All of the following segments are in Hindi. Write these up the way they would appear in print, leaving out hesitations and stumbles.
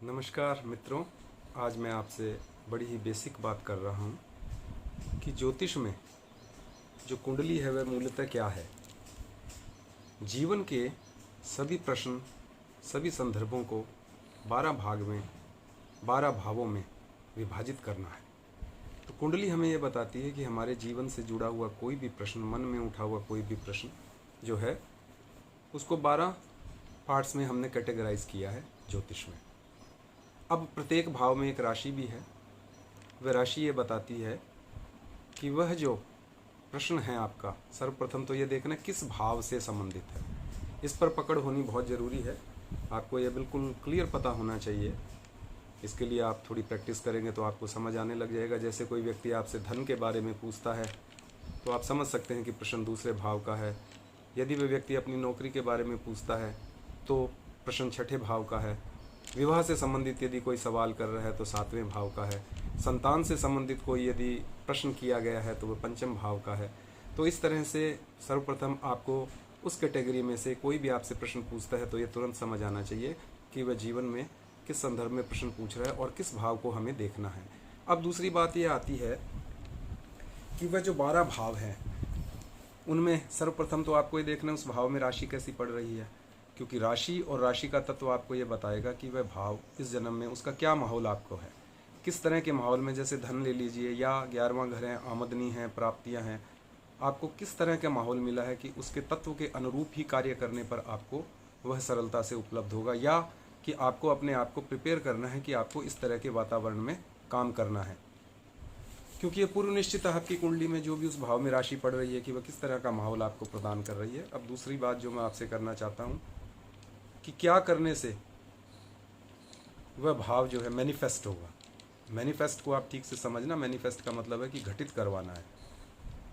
नमस्कार मित्रों। आज मैं आपसे बड़ी ही बेसिक बात कर रहा हूँ कि ज्योतिष में जो कुंडली है वह मूलतः क्या है। जीवन के सभी प्रश्न, सभी संदर्भों को 12 भाग में 12 भावों में विभाजित करना है। तो कुंडली हमें यह बताती है कि हमारे जीवन से जुड़ा हुआ कोई भी प्रश्न, मन में उठा हुआ कोई भी प्रश्न जो है उसको 12 पार्ट्स में हमने कैटेगराइज किया है ज्योतिष में। अब प्रत्येक भाव में एक राशि भी है। वह राशि ये बताती है कि वह जो प्रश्न है आपका, सर्वप्रथम तो ये देखना किस भाव से संबंधित है। इस पर पकड़ होनी बहुत ज़रूरी है। आपको ये बिल्कुल क्लियर पता होना चाहिए। इसके लिए आप थोड़ी प्रैक्टिस करेंगे तो आपको समझ आने लग जाएगा। जैसे कोई व्यक्ति आपसे धन के बारे में पूछता है तो आप समझ सकते हैं कि प्रश्न दूसरे भाव का है। यदि वह व्यक्ति अपनी नौकरी के बारे में पूछता है तो प्रश्न छठे भाव का है। विवाह से संबंधित यदि कोई सवाल कर रहा है तो 7वें भाव का है। संतान से संबंधित कोई यदि प्रश्न किया गया है तो वह 5वें भाव का है। तो इस तरह से सर्वप्रथम आपको उस कैटेगरी में से कोई भी आपसे प्रश्न पूछता है तो ये तुरंत समझ आना चाहिए कि वह जीवन में किस संदर्भ में प्रश्न पूछ रहा है और किस भाव को हमें देखना है। अब दूसरी बात ये आती है कि वह जो 12 भाव हैं उनमें सर्वप्रथम तो आपको ये देखना है उस भाव में राशि कैसी पड़ रही है, क्योंकि राशि और राशि का तत्व आपको ये बताएगा कि वह भाव इस जन्म में उसका क्या माहौल आपको है, किस तरह के माहौल में। जैसे धन ले लीजिए या 11वां घर है, आमदनी है, प्राप्तियां हैं, आपको किस तरह का माहौल मिला है कि उसके तत्व के अनुरूप ही कार्य करने पर आपको वह सरलता से उपलब्ध होगा, या कि आपको अपने आप को प्रिपेयर करना है कि आपको इस तरह के वातावरण में काम करना है। क्योंकि ये पूर्व निश्चित आपकी कुंडली में जो भी उस भाव में राशि पड़ रही है कि वह किस तरह का माहौल आपको प्रदान कर रही है। अब दूसरी बात जो मैं आपसे करना चाहता हूँ कि क्या करने से वह भाव जो है मैनिफेस्ट होगा। मैनिफेस्ट को आप ठीक से समझना। मैनिफेस्ट का मतलब है कि घटित करवाना है।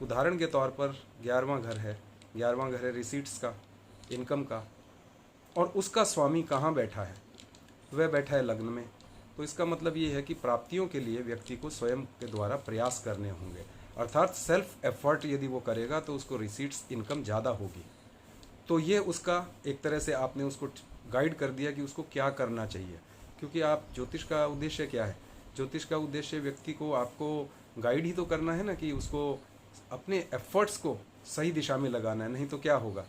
उदाहरण के तौर पर 11वां घर है, 11वां घर है रिसीट्स का, इनकम का, और उसका स्वामी कहाँ बैठा है? वह बैठा है लग्न में। तो इसका मतलब ये है कि प्राप्तियों के लिए व्यक्ति को स्वयं के द्वारा प्रयास करने होंगे, अर्थात सेल्फ एफर्ट यदि वो करेगा तो उसको रिसीट्स, इनकम ज़्यादा होगी। तो ये उसका एक तरह से आपने उसको गाइड कर दिया कि उसको क्या करना चाहिए। क्योंकि आप ज्योतिष का उद्देश्य क्या है? ज्योतिष का उद्देश्य व्यक्ति को आपको गाइड ही तो करना है ना, कि उसको अपने एफर्ट्स को सही दिशा में लगाना है। नहीं तो क्या होगा?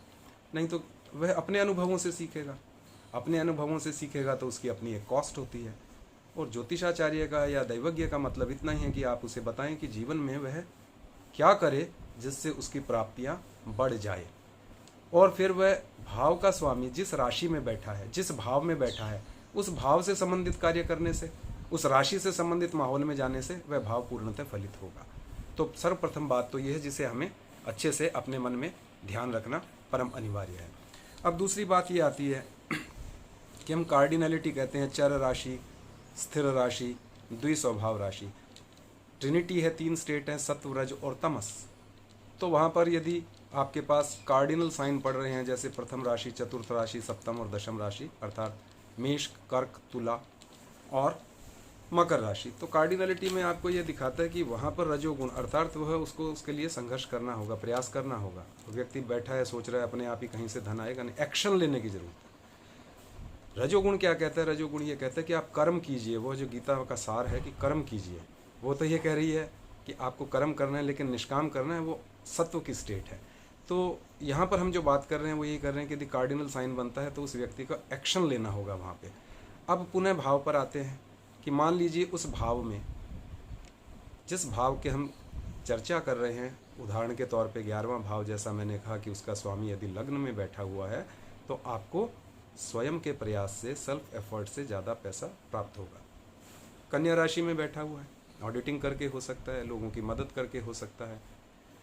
नहीं तो वह अपने अनुभवों से सीखेगा। अपने अनुभवों से सीखेगा तो उसकी अपनी एक कॉस्ट होती है। और ज्योतिषाचार्य का या दैवज्ञ का मतलब इतना ही है कि आप उसे बताएं कि जीवन में वह क्या करे जिससे उसकी प्राप्तियां बढ़ जाए। और फिर वह भाव का स्वामी जिस राशि में बैठा है, जिस भाव में बैठा है, उस भाव से संबंधित कार्य करने से, उस राशि से संबंधित माहौल में जाने से वह भाव पूर्णतः फलित होगा। तो सर्वप्रथम बात तो यह है जिसे हमें अच्छे से अपने मन में ध्यान रखना परम अनिवार्य है। अब दूसरी बात ये आती है कि हम कार्डिनलिटी कहते हैं, चर राशि, स्थिर राशि, द्विस्वभाव राशि। ट्रिनिटी है, 3 स्टेट हैं, सत्व, रज और तमस। तो वहाँ पर यदि आपके पास कार्डिनल साइन पड़ रहे हैं, जैसे प्रथम राशि, चतुर्थ राशि, सप्तम और दशम राशि, अर्थात मेष, कर्क, तुला और मकर राशि, तो कार्डिनलिटी में आपको यह दिखाता है कि वहाँ पर रजोगुण, अर्थात वह उसको उसके लिए संघर्ष करना होगा, प्रयास करना होगा। तो व्यक्ति बैठा है, सोच रहा है अपने आप ही कहीं से धन आएगा, नहीं, एक्शन लेने की जरूरत है। रजोगुण क्या कहता है? रजोगुण ये कहता है कि आप कर्म कीजिए। वो जो गीता का सार है कि कर्म कीजिए, वो तो ये कह रही है कि आपको कर्म करना है, लेकिन निष्काम करना है, वो सत्व की स्टेट है। तो यहाँ पर हम जो बात कर रहे हैं वो यही कर रहे हैं कि यदि कार्डिनल साइन बनता है तो उस व्यक्ति का एक्शन लेना होगा वहाँ पे। अब पुनः भाव पर आते हैं कि मान लीजिए उस भाव में, जिस भाव के हम चर्चा कर रहे हैं, उदाहरण के तौर पे 11वां भाव, जैसा मैंने कहा कि उसका स्वामी यदि लग्न में बैठा हुआ है तो आपको स्वयं के प्रयास से, सेल्फ एफर्ट से ज़्यादा पैसा प्राप्त होगा। कन्या राशि में बैठा हुआ है, ऑडिटिंग करके हो सकता है, लोगों की मदद करके हो सकता है,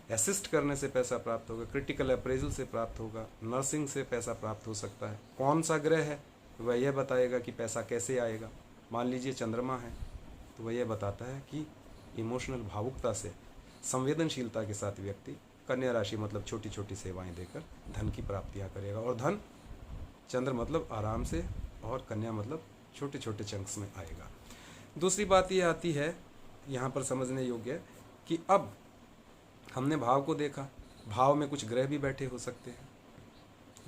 असिस्ट करने से पैसा प्राप्त होगा, क्रिटिकल अप्रेजल से प्राप्त होगा, नर्सिंग से पैसा प्राप्त हो सकता है। कौन सा ग्रह है वह यह बताएगा कि पैसा कैसे आएगा। मान लीजिए चंद्रमा है तो वह यह बताता है कि इमोशनल भावुकता से, संवेदनशीलता के साथ व्यक्ति कन्या राशि मतलब छोटी छोटी सेवाएं देकर धन की प्राप्तियां करेगा। और धन, चंद्र मतलब आराम से, और कन्या मतलब छोटे छोटे चंक्स में आएगा। दूसरी बात यह आती है यहाँ पर समझने योग्य कि अब हमने भाव को देखा, भाव में कुछ ग्रह भी बैठे हो सकते हैं।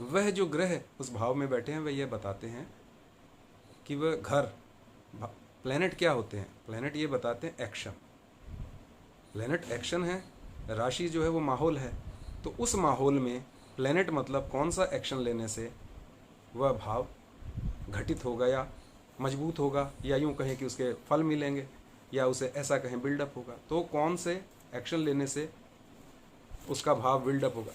वह जो ग्रह उस भाव में बैठे हैं वह यह बताते हैं कि वह घर प्लैनेट क्या होते हैं? प्लैनेट ये बताते हैं एक्शन। प्लैनेट एक्शन है, राशि जो है वो माहौल है। तो उस माहौल में प्लैनेट मतलब कौन सा एक्शन लेने से वह भाव घटित होगा या मजबूत होगा, या यूँ कहें कि उसके फल मिलेंगे, या उसे ऐसा कहें बिल्डअप होगा। तो कौन से एक्शन लेने से उसका भाव बिल्डअप होगा,